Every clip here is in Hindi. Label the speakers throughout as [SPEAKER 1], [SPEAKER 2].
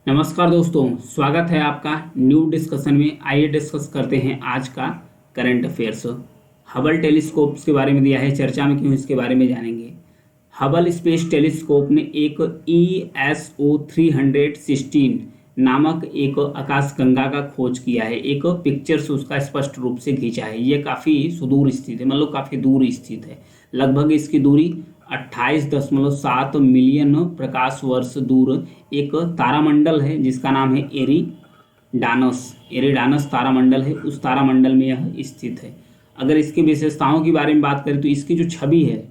[SPEAKER 1] नमस्कार दोस्तों, स्वागत है आपका न्यू डिस्कशन में। आइए डिस्कस करते हैं आज का करंट अफेयर्स। हबल टेलीस्कोप के बारे में दिया है, चर्चा में क्यों इसके बारे में जानेंगे। हबल स्पेस टेलीस्कोप ने एक ESO 316 नामक एक आकाशगंगा का खोज किया है। एक पिक्चर्स उसका स्पष्ट रूप से खींचा है। ये काफ़ी सुदूर स्थित है, मतलब काफ़ी दूर स्थित है। लगभग इसकी दूरी 28.7 मिलियन प्रकाश वर्ष दूर एक तारामंडल है जिसका नाम है एरिडानस तारामंडल है। उस तारामंडल में यह स्थित है। अगर इसकी विशेषताओं के बारे में बात करें तो इसकी जो छवि है,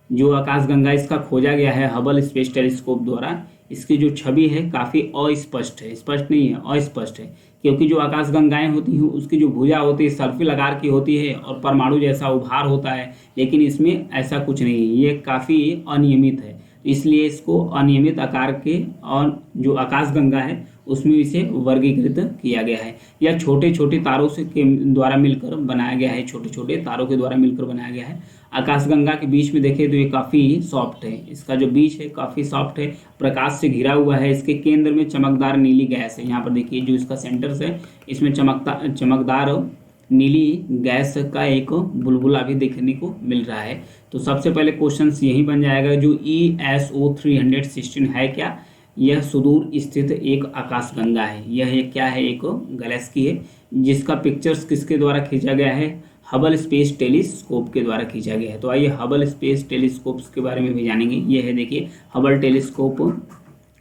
[SPEAKER 1] जो आकाशगंगा इसका खोजा गया है हबल स्पेस टेलीस्कोप द्वारा, इसकी जो छवि है काफ़ी अस्पष्ट है, स्पष्ट नहीं है, अस्पष्ट है। क्योंकि जो आकाशगंगाएं होती हैं उसकी जो भुजा होती है सर्पिल आकार की होती है और परमाणु जैसा उभार होता है, लेकिन इसमें ऐसा कुछ नहीं है, ये काफ़ी अनियमित है। इसलिए इसको अनियमित आकार के और जो आकाशगंगा है उसमें इसे वर्गीकृत किया गया है। यह छोटे छोटे तारों से के द्वारा मिलकर बनाया गया है, छोटे छोटे तारों के द्वारा मिलकर बनाया गया है। आकाशगंगा के बीच में देखें तो ये काफ़ी सॉफ्ट है, इसका जो बीच है काफ़ी सॉफ्ट है, प्रकाश से घिरा हुआ है। इसके केंद्र में चमकदार नीली गैस है। यहाँ पर देखिए जो इसका सेंटर है इसमें चमकदार नीली गैस का एक बुलबुला भी देखने को मिल रहा है। तो सबसे पहले क्वेश्चन यही बन जाएगा, जो ESO 316 है क्या? यह सुदूर स्थित एक आकाशगंगा है। यह एक क्या है? एक गैलेक्सी है जिसका पिक्चर्स किसके द्वारा खींचा गया है? हबल स्पेस टेलीस्कोप के द्वारा खींचा गया है। तो आइए हबल स्पेस टेलीस्कोप के बारे में भी जानेंगे। ये है देखिए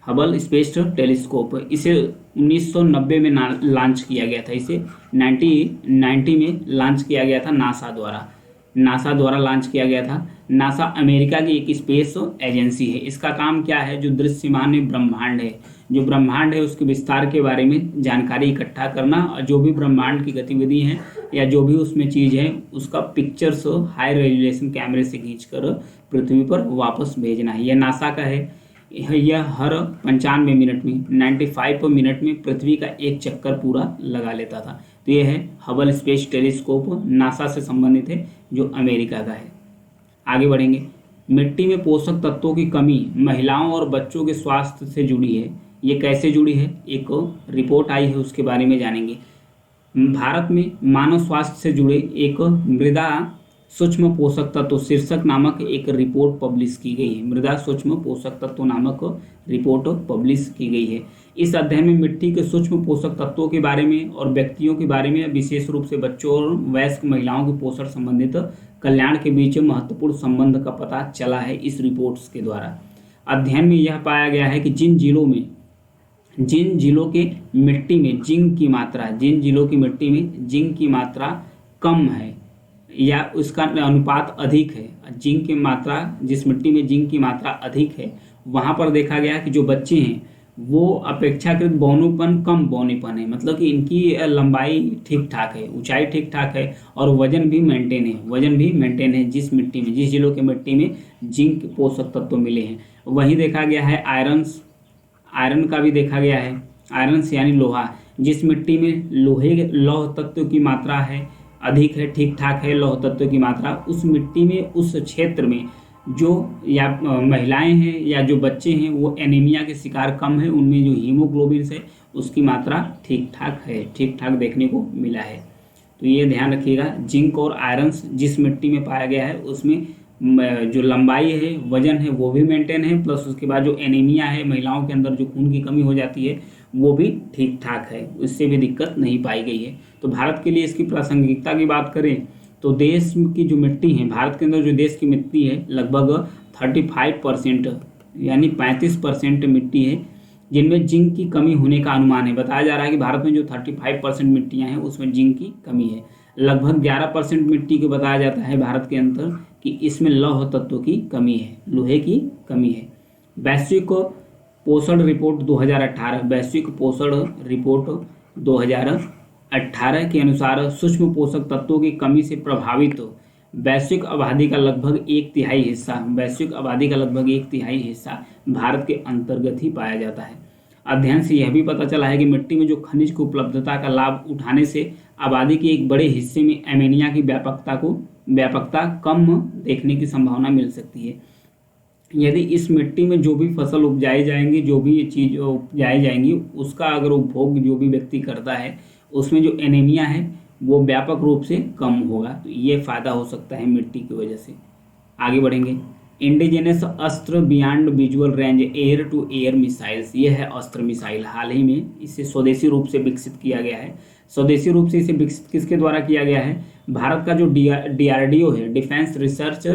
[SPEAKER 1] हबल स्पेस टेलीस्कोप। इसे 1990 में लॉन्च किया गया था। इसे 1990 में लॉन्च किया गया था नासा द्वारा लॉन्च किया गया था। नासा अमेरिका की एक स्पेस एजेंसी है। इसका काम क्या है? जो दृश्यमान ब्रह्मांड है, जो ब्रह्मांड है उसके विस्तार के बारे में जानकारी इकट्ठा करना, और जो भी ब्रह्मांड की गतिविधि है या जो भी उसमें चीज़ है उसका पिक्चर्स हाई रेजोल्यूशन कैमरे से खींचकर पृथ्वी पर वापस भेजना है। यह नासा का है। यह हर 95 मिनट में 95 मिनट में पृथ्वी का एक चक्कर पूरा लगा लेता था। तो यह है हबल स्पेस टेलीस्कोप, नासा से संबंधित है, जो अमेरिका का है। आगे बढ़ेंगे। मिट्टी में पोषक तत्वों की कमी महिलाओं और बच्चों के स्वास्थ्य से जुड़ी है। ये कैसे जुड़ी है? एक रिपोर्ट आई है, उसके बारे में जानेंगे। भारत में मानव स्वास्थ्य से जुड़े एक मृदा सूक्ष्म पोषक तत्व शीर्षक नामक एक रिपोर्ट पब्लिश की गई है। मृदा सूक्ष्म पोषक तत्व नामक रिपोर्ट पब्लिश की गई है। इस अध्ययन में मिट्टी के सूक्ष्म पोषक तत्वों के बारे में और व्यक्तियों के बारे में, विशेष रूप से बच्चों और वयस्क महिलाओं के पोषण संबंधित कल्याण के बीच महत्वपूर्ण संबंध का पता चला है। इस रिपोर्ट्स के द्वारा अध्ययन में यह पाया गया है कि जिन जिलों के मिट्टी में जिंक की मात्रा कम है या उसका अनुपात अधिक है, जिंक की मात्रा, जिस मिट्टी में जिंक की मात्रा अधिक है, वहाँ पर देखा गया कि जो बच्चे हैं वो अपेक्षाकृत कम बौनेपन है, मतलब कि इनकी लंबाई ठीक ठाक है, ऊंचाई ठीक ठाक है और वजन भी मेंटेन है जिस जिलों के मिट्टी में जिंक पोषक तत्व मिले हैं। वहीं देखा गया है आयरन का भी देखा गया है। आयरन यानी लोहा, जिस मिट्टी में लौह तत्व की मात्रा है अधिक है, ठीक ठाक है लौह तत्व की मात्रा, उस मिट्टी में, उस क्षेत्र में जो या महिलाएं हैं या जो बच्चे हैं वो एनीमिया के शिकार कम है, उनमें जो हीमोग्लोबिन है उसकी मात्रा ठीक ठाक देखने को मिला है। तो ये ध्यान रखिएगा, जिंक और आयरन जिस मिट्टी में पाया गया है उसमें जो लंबाई है, वजन है, वो भी मेंटेन है, प्लस उसके बाद जो एनीमिया है, महिलाओं के अंदर जो खून की कमी हो जाती है, वो भी ठीक ठाक है, उससे भी दिक्कत नहीं पाई गई है। तो भारत के लिए इसकी प्रासंगिकता की बात करें तो देश की जो मिट्टी है, भारत के अंदर जो देश की मिट्टी है लगभग 35% यानी 35% मिट्टी है जिनमें जिंक की कमी होने का अनुमान है। बताया जा रहा है कि भारत में जो 35% मिट्टियाँ हैं उसमें जिंक की कमी है। लगभग 11% मिट्टी को बताया जाता है भारत के अंदर कि इसमें लौह तत्व की कमी है, लोहे की कमी है। वैश्विक पोषण रिपोर्ट 2018 के अनुसार सूक्ष्म पोषक तत्वों की कमी से प्रभावित वैश्विक आबादी का लगभग एक तिहाई हिस्सा भारत के अंतर्गत ही पाया जाता है। अध्ययन से यह भी पता चला है कि मिट्टी में जो खनिज की उपलब्धता का लाभ उठाने से आबादी के एक बड़े हिस्से में एनीमिया की व्यापकता कम देखने की संभावना मिल सकती है। यदि इस मिट्टी में जो भी फसल उपजाई जाएंगी, जो भी चीज़ उपजाई जाएंगी, उसका अगर उपभोग जो भी व्यक्ति करता है, उसमें जो एनीमिया है वो व्यापक रूप से कम होगा। तो ये फ़ायदा हो सकता है मिट्टी की वजह से। आगे बढ़ेंगे। Indigenous Astra beyond visual range air to air missiles, ये है अस्त्र मिसाइल। हाल ही में इसे स्वदेशी रूप से विकसित किया गया है। स्वदेशी रूप से इसे विकसित किसके द्वारा किया गया है? भारत का जो DRDO है, डिफेंस रिसर्च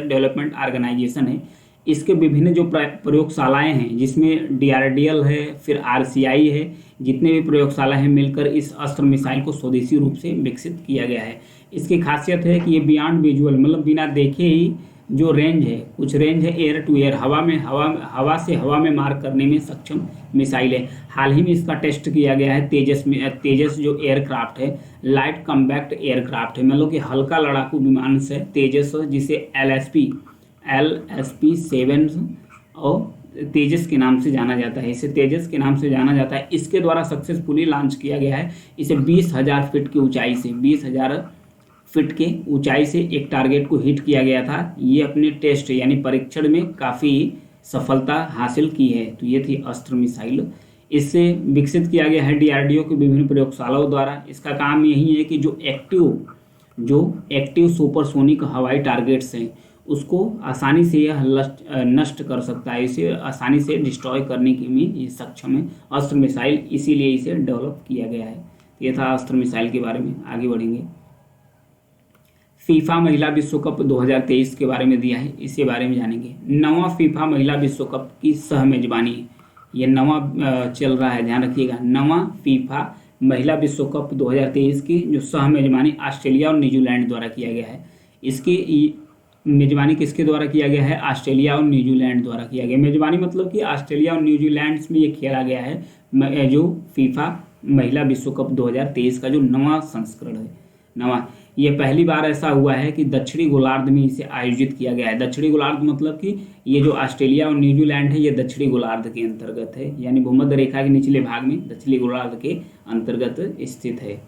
[SPEAKER 1] डेवलपमेंट ऑर्गेनाइजेशन है, इसके विभिन्न जो प्रयोगशालाएं हैं, जिसमें DRDL है, फिर RCI है, जितने भी प्रयोगशाला हैं मिलकर इस अस्त्र मिसाइल को स्वदेशी रूप से विकसित किया गया है। इसकी खासियत है कि ये बियॉन्ड विजुअल, मतलब बिना देखे ही जो रेंज है, कुछ रेंज है एयर टू एयर, हवा से हवा में मार करने में सक्षम मिसाइल है। हाल ही में इसका टेस्ट किया गया है तेजस में। तेजस जो एयरक्राफ्ट है, लाइट कम्पैक्ट एयरक्राफ्ट है, मतलब कि हल्का लड़ाकू विमान से तेजस, जिसे LSP-7 और तेजस के नाम से जाना जाता है, इसे तेजस के नाम से जाना जाता है। इसके द्वारा सक्सेसफुली लॉन्च किया गया है। इसे 20,000 फीट की ऊंचाई से 20,000 फीट के ऊंचाई से एक टारगेट को हिट किया गया था। ये अपने टेस्ट यानी परीक्षण में काफ़ी सफलता हासिल की है। तो ये थी अस्त्र मिसाइल। इससे विकसित किया गया है DRDO की विभिन्न प्रयोगशालाओं द्वारा। इसका काम यही है कि जो एक्टिव सुपरसोनिक हवाई टारगेट्स हैं, उसको आसानी से यह नष्ट कर सकता है, इसे आसानी से डिस्ट्रॉय करने की में ये सक्षम है अस्त्र मिसाइल, इसीलिए इसे डेवलप किया गया है। ये था अस्त्र मिसाइल के बारे में। आगे बढ़ेंगे। फीफा महिला विश्व कप 2023 के बारे में दिया है, इसके बारे में जानेंगे। नवा फीफा महिला विश्व कप की सह मेजबानी, ये नवा चल रहा है, ध्यान रखिएगा। नवा फीफा महिला विश्व कप 2023 की जो सह मेजबानी ऑस्ट्रेलिया और न्यूजीलैंड द्वारा किया गया है। इसकी मेजबानी किसके द्वारा किया गया है? ऑस्ट्रेलिया और न्यूजीलैंड द्वारा किया गया। मेजबानी मतलब कि ऑस्ट्रेलिया और न्यूजीलैंड में ये खेला गया है जो फीफा महिला विश्व कप 2023 का जो नवा संस्करण है। नवा, ये पहली बार ऐसा हुआ है कि दक्षिणी गोलार्ध में इसे आयोजित किया गया है। दक्षिणी गोलार्ध मतलब कि ये जो ऑस्ट्रेलिया और न्यूजीलैंड है, ये दक्षिणी गोलार्ध के अंतर्गत है, यानी भूमध्य रेखा के निचले भाग में दक्षिणी गोलार्ध के अंतर्गत स्थित है।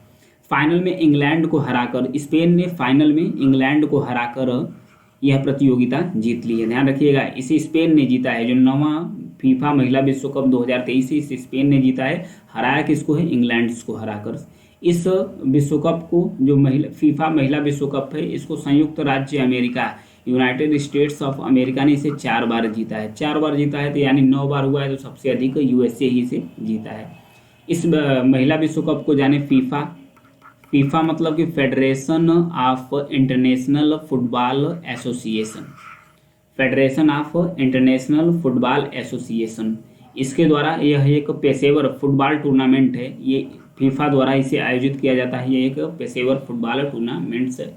[SPEAKER 1] फाइनल में इंग्लैंड को हराकर, स्पेन ने फाइनल में इंग्लैंड को हराकर यह प्रतियोगिता जीत ली है। ध्यान रखिएगा, इसे स्पेन ने जीता है। जो नवा फीफा महिला विश्व कप 2023 इसे स्पेन ने जीता है। हराया किसको है? इंग्लैंड को हराकर। इस विश्व कप को जो फीफा महिला विश्व कप है, इसको संयुक्त राज्य America, United states of America ने इसे 4 बार जीता है। 4 बार जीता है तो यानी 9 बार हुआ है, तो सबसे अधिक USA ही इसे जीता है। इस महिला विश्व कप को जाने फीफा मतलब कि federation of international football association, federation of international football association, इसके द्वारा यह एक पेशेवर फुटबॉल टूर्नामेंट है। ये फीफा द्वारा इसे आयोजित किया जाता है। ये एक पेशेवर फुटबॉल टूर्नामेंट्स है।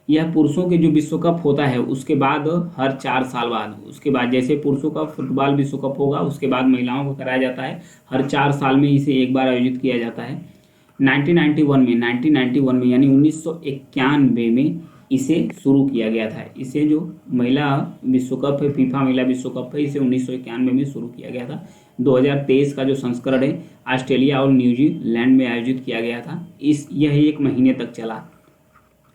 [SPEAKER 1] यह पुरुषों के जो विश्व कप होता है उसके बाद हर 4 साल बाद, उसके बाद जैसे पुरुषों का फुटबॉल विश्व कप होगा, उसके बाद महिलाओं को कराया जाता है। हर 4 साल में इसे एक बार आयोजित किया जाता है। 1991 में यानी 1991 में इसे शुरू किया गया था। इसे जो महिला विश्व कप है, फीफा महिला विश्व कप है, इसे 1991 में शुरू किया गया था। 2023 का जो संस्करण है ऑस्ट्रेलिया और न्यूजीलैंड में आयोजित किया गया था। यह 1 महीने तक चला,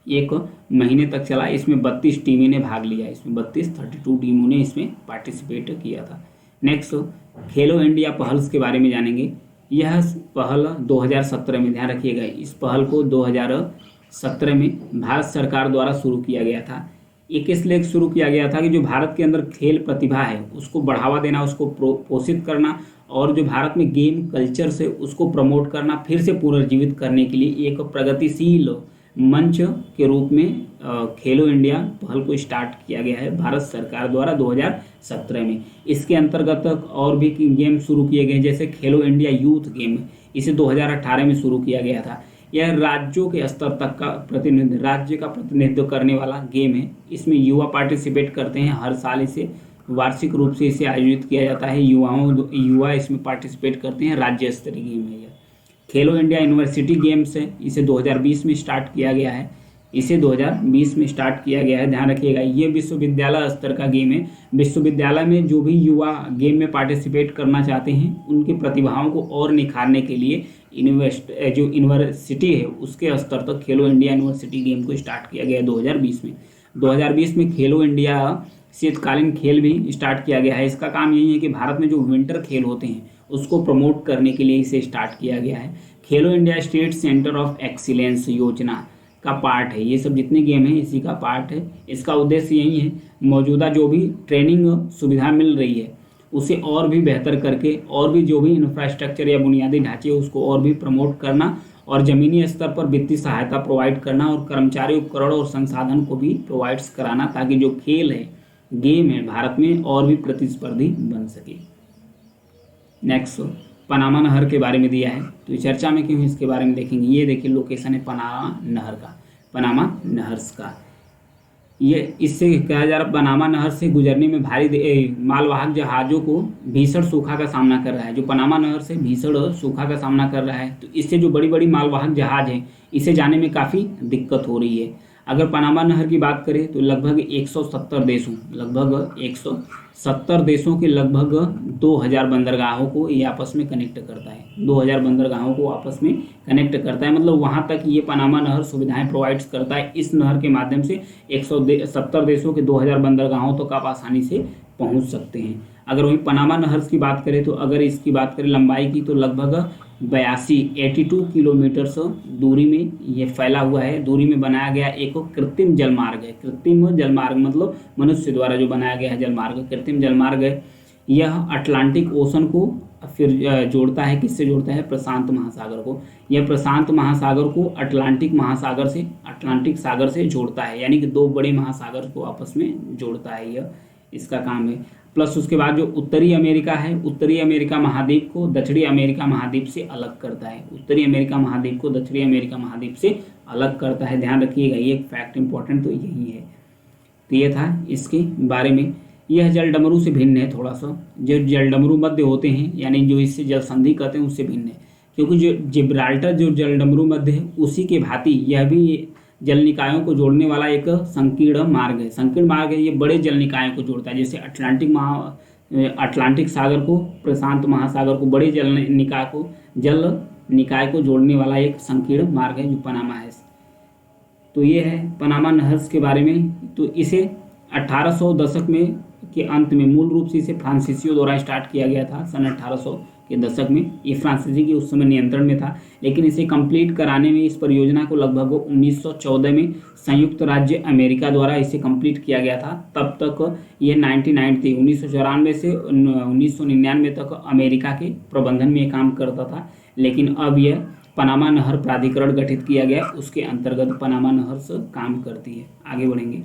[SPEAKER 1] 1 महीने तक चला। इसमें 32 टीमें ने भाग लिया, इसमें 32 टीमों ने इसमें पार्टिसिपेट किया था। नेक्स्ट, खेलो इंडिया पहल के बारे में जानेंगे। यह पहल 2017 में, ध्यान रखिएगा, इस पहल को 2017 में भारत सरकार द्वारा शुरू किया गया था। ये किस लिए शुरू किया गया था कि जो भारत के अंदर खेल प्रतिभा है उसको बढ़ावा देना, उसको पोषित करना, और जो भारत में गेम कल्चर से उसको प्रमोट करना, फिर से पुनर्जीवित करने के लिए एक प्रगतिशील मंच के रूप में खेलो इंडिया पहल को स्टार्ट किया गया है भारत सरकार द्वारा 2017 में। इसके अंतर्गत और भी गेम शुरू किए गए, जैसे खेलो इंडिया यूथ गेम, इसे 2018 में शुरू किया गया था। यह राज्यों के स्तर तक का राज्य का प्रतिनिधित्व करने वाला गेम है। इसमें युवा पार्टिसिपेट करते हैं। हर साल इसे वार्षिक रूप से इसे आयोजित किया जाता है। युवा इसमें पार्टिसिपेट करते हैं। राज्य स्तरीय गेम है यह। खेलो इंडिया यूनिवर्सिटी गेम्स है, इसे 2020 में स्टार्ट किया गया है। इसे 2020 में स्टार्ट किया गया है। ध्यान रखिएगा, ये विश्वविद्यालय स्तर का गेम है। विश्वविद्यालय में जो भी युवा गेम में पार्टिसिपेट करना चाहते हैं, उनकी प्रतिभाओं को और निखारने के लिए जो यूनिवर्सिटी है उसके स्तर तक खेलो इंडिया यूनिवर्सिटी गेम को स्टार्ट किया गया 2020 में। 2020 में खेलो इंडिया शीतकालीन खेल भी स्टार्ट किया गया है। इसका काम यही है कि भारत में जो विंटर खेल होते हैं उसको प्रमोट करने के लिए इसे स्टार्ट किया गया है। खेलो India state centre of excellence योजना का पार्ट है। ये सब जितने गेम हैं इसी का पार्ट है। इसका उद्देश्य यही है मौजूदा जो भी ट्रेनिंग सुविधा मिल रही है उसे और भी बेहतर करके और भी जो भी इंफ्रास्ट्रक्चर या बुनियादी ढांचे उसको और भी प्रमोट करना और ज़मीनी स्तर पर वित्तीय सहायता प्रोवाइड करना और कर्मचारी उपकरण और संसाधन को भी प्रोवाइड्स कराना ताकि जो खेल है गेम है भारत में और भी प्रतिस्पर्धी बन सके। नेक्स्ट पनामा नहर के बारे में दिया है, तो चर्चा में क्यों इसके बारे में देखेंगे। ये देखिए लोकेशन है पनामा नहर का, पनामा नहर्स का। ये इससे कहा जा रहा पनामा नहर से गुजरने में भारी मालवाहक जहाज़ों को भीषण सूखा का सामना कर रहा है। जो पनामा नहर से भीषण सूखा का सामना कर रहा है तो इससे जो बड़ी बड़ी मालवाहक जहाज़ हैं इसे जाने में काफ़ी दिक्कत हो रही है। अगर पनामा नहर की बात करें तो लगभग 170 देशों के लगभग 2000 बंदरगाहों को ये आपस में कनेक्ट करता है। 2000 बंदरगाहों को आपस में कनेक्ट करता है, मतलब वहाँ तक ये पनामा नहर सुविधाएं प्रोवाइड्स करता है। इस नहर के माध्यम से 170 देशों के 2000 बंदरगाहों तक आप आसानी से पहुँच सकते हैं। अगर वही पनामा नहर की बात करें तो अगर इसकी बात करें लंबाई की तो लगभग 82 किलोमीटर दूरी में ये फैला हुआ है। दूरी में बनाया गया एक कृत्रिम जलमार्ग है। कृत्रिम जलमार्ग मतलब मनुष्य द्वारा जो बनाया गया है जलमार्ग, कृत्रिम जलमार्ग है। यह अटलांटिक ओशन को फिर जोड़ता है, किससे जोड़ता है, प्रशांत महासागर को। यह प्रशांत महासागर को अटलांटिक सागर से जोड़ता है, यानी कि दो बड़े महासागर को आपस में जोड़ता है, यह इसका काम है। प्लस उसके बाद जो उत्तरी अमेरिका है, उत्तरी अमेरिका महाद्वीप को दक्षिणी अमेरिका महाद्वीप से अलग करता है। उत्तरी अमेरिका महाद्वीप को दक्षिणी अमेरिका महाद्वीप से अलग करता है, ध्यान रखिएगा, ये एक फैक्ट इंपॉर्टेंट तो यही है। तो ये था इसके बारे में। यह जलडमरू से भिन्न है थोड़ा सा। जो जलडमरू मध्य होते हैं यानी जो इससे जल संधि कहते हैं उससे भिन्न है, क्योंकि जो जिब्राल्टर जो जलडमरू मध्य है उसी के भांति यह भी जल निकायों को जोड़ने वाला एक संकीर्ण मार्ग है। संकीर्ण मार्ग है, ये बड़े जल निकायों को जोड़ता है। जैसे अटलांटिक सागर को प्रशांत महासागर को, बड़े जल निकाय को जोड़ने वाला एक संकीर्ण मार्ग है जो पनामा है। तो ये है पनामा नहर्स के बारे में। तो इसे 1800 दशक में के अंत में मूल रूप से इसे फ्रांसीसियों द्वारा स्टार्ट किया गया था सन 1800 के दशक में। ये फ्रांसीसी के उस समय नियंत्रण में था, लेकिन इसे कंप्लीट कराने में इस परियोजना को लगभग 1914 में संयुक्त राज्य अमेरिका द्वारा इसे कंप्लीट किया गया था। तब तक ये 1994 से 1999 तक अमेरिका के प्रबंधन में काम करता था, लेकिन अब यह पनामा नहर प्राधिकरण गठित किया गया, उसके अंतर्गत पनामा नहर से काम करती है। आगे बढ़ेंगे।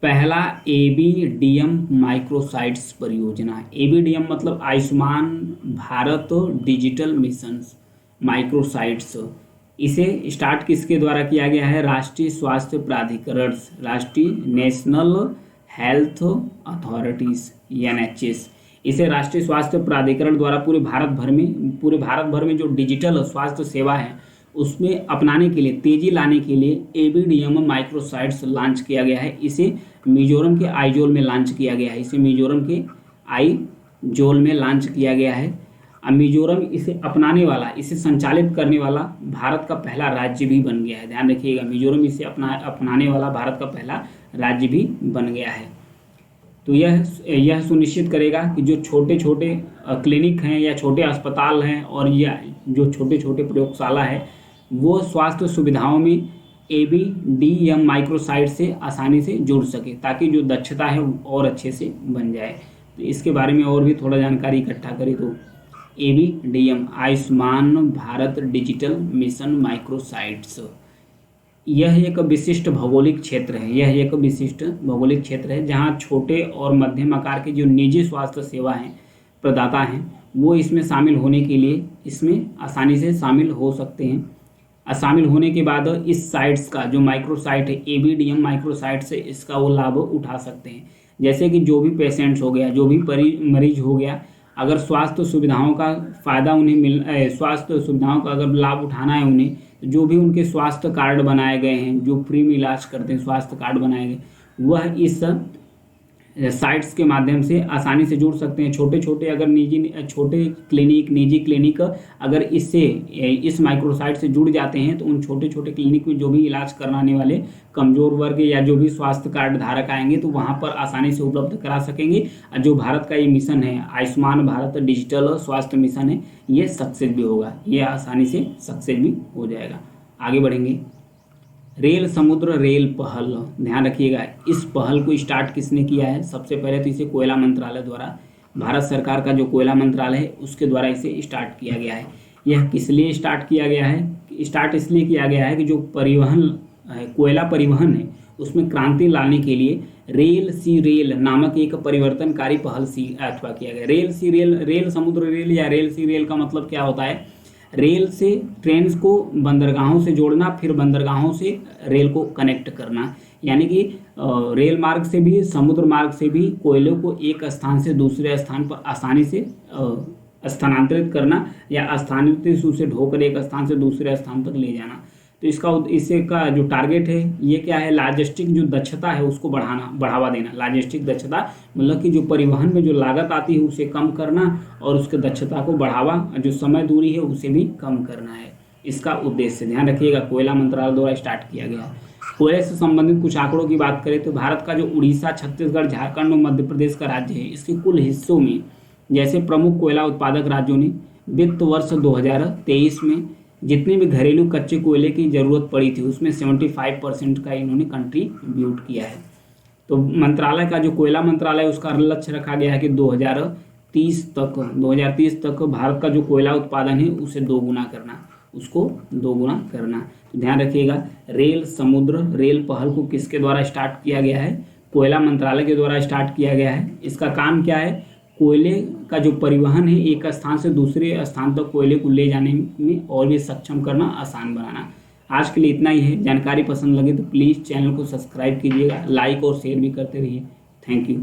[SPEAKER 1] पहला एबीडीएम माइक्रोसाइट्स परियोजना। एबीडीएम मतलब Ayushman Bharat digital mission microsites. इसे स्टार्ट किसके द्वारा किया गया है, राष्ट्रीय स्वास्थ्य प्राधिकरण, राष्ट्रीय नेशनल हेल्थ अथॉरिटीज NHS। इसे राष्ट्रीय स्वास्थ्य प्राधिकरण द्वारा पूरे भारत भर में जो डिजिटल स्वास्थ्य सेवा है उसमें अपनाने के लिए, तेजी लाने के लिए एबीडीएम माइक्रोसाइट्स लॉन्च किया गया है। इसे मिजोरम के आइजोल में लॉन्च किया गया है। लॉन्च किया गया है। मिजोरम इसे अपनाने वाला, इसे संचालित करने वाला भारत का पहला राज्य भी बन गया है। ध्यान रखिएगा, मिजोरम इसे अपनाने वाला भारत का पहला राज्य भी बन गया है। तो यह सुनिश्चित करेगा कि जो छोटे छोटे क्लिनिक हैं या छोटे अस्पताल हैं और या जो छोटे छोटे प्रयोगशाला है वो स्वास्थ्य सुविधाओं में एबीडीएम माइक्रोसाइट से आसानी से जुड़ सके, ताकि जो दक्षता है और अच्छे से बन जाए। तो इसके बारे में और भी थोड़ा जानकारी इकट्ठा करें तो ABDM Ayushman Bharat digital mission microsites, यह एक विशिष्ट भौगोलिक क्षेत्र है जहां छोटे और मध्यम आकार के जो निजी स्वास्थ्य सेवा हैं प्रदाता हैं वो इसमें शामिल होने के लिए इसमें आसानी से शामिल हो सकते हैं। शामिल होने के बाद इस साइट्स का जो माइक्रोसाइट है एबीडीएम माइक्रोसाइट से इसका वो लाभ उठा सकते हैं। जैसे कि जो भी पेशेंट्स हो गया, जो भी मरीज हो गया, अगर स्वास्थ्य सुविधाओं का फ़ायदा उन्हें स्वास्थ्य सुविधाओं का अगर लाभ उठाना है उन्हें, जो भी उनके स्वास्थ्य कार्ड बनाए गए हैं, जो फ्री में इलाज करते हैं स्वास्थ्य कार्ड बनाए गए, वह इस साइट्स के माध्यम से आसानी से जुड़ सकते हैं। छोटे छोटे अगर निजी क्लिनिक अगर इस माइक्रोसाइट से जुड़ जाते हैं तो उन छोटे छोटे क्लिनिक में जो भी इलाज कराने वाले कमज़ोर वर्ग या जो भी स्वास्थ्य कार्ड धारक आएंगे तो वहाँ पर आसानी से उपलब्ध करा सकेंगे। जो भारत का ये मिशन है आयुष्मान भारत डिजिटल स्वास्थ्य मिशन है, ये सक्सेस भी होगा, ये आसानी से सक्सेस भी हो जाएगा। आगे बढ़ेंगे। रेल समुद्र रेल पहल, ध्यान रखिएगा इस पहल को स्टार्ट किसने किया है? सबसे पहले तो इसे कोयला मंत्रालय द्वारा, भारत सरकार का जो कोयला मंत्रालय है उसके द्वारा इसे स्टार्ट किया गया है। यह किस लिए स्टार्ट किया गया है? स्टार्ट इसलिए किया गया है कि जो परिवहन है, कोयला परिवहन है, उसमें क्रांति लाने के लिए रेल सी रेल नामक एक परिवर्तनकारी पहल किया गया। रेल सी रेल, रेल समुद्र रेल या रेल सी रेल का मतलब क्या होता है? रेल से ट्रेन को बंदरगाहों से जोड़ना, फिर बंदरगाहों से रेल को कनेक्ट करना, यानी कि रेल मार्ग से भी समुद्र मार्ग से भी कोयले को एक स्थान से दूसरे स्थान पर आसानी से स्थानांतरित करना या स्थानांतरित उसे ढोकर एक स्थान से दूसरे स्थान तक ले जाना। तो इससे का जो टारगेट है ये क्या है? लॉजिस्टिक जो दक्षता है उसको बढ़ावा देना। लॉजिस्टिक दक्षता मतलब कि जो परिवहन में जो लागत आती है उसे कम करना और उसके दक्षता को बढ़ावा, जो समय दूरी है उसे भी कम करना है इसका उद्देश्य। ध्यान रखिएगा कोयला मंत्रालय द्वारा स्टार्ट किया गया। कोयले से संबंधित कुछ आंकड़ों की बात करें तो भारत का जो उड़ीसा, छत्तीसगढ़, झारखंड और मध्य प्रदेश का राज्य है, इसके कुल हिस्सों में जैसे प्रमुख कोयला उत्पादक राज्यों ने वित्त वर्ष 2023 में जितने भी घरेलू कच्चे कोयले की ज़रूरत पड़ी थी उसमें 75% का इन्होंने कंट्रीब्यूट किया है। तो मंत्रालय का जो कोयला मंत्रालय उसका लक्ष्य रखा गया है कि 2030 तक भारत का जो कोयला उत्पादन है उसे दोगुना करना, उसको दोगुना करना। तो ध्यान रखिएगा रेल समुद्र रेल पहल को किसके द्वारा स्टार्ट किया गया है? कोयला मंत्रालय के द्वारा स्टार्ट किया गया है। इसका काम क्या है? कोयले का जो परिवहन है एक स्थान से दूसरे स्थान तक कोयले को ले जाने में और भी सक्षम करना, आसान बनाना। आज के लिए इतना ही है। जानकारी पसंद लगे तो प्लीज़ चैनल को सब्सक्राइब कीजिएगा, लाइक और शेयर भी करते रहिए। Thank you.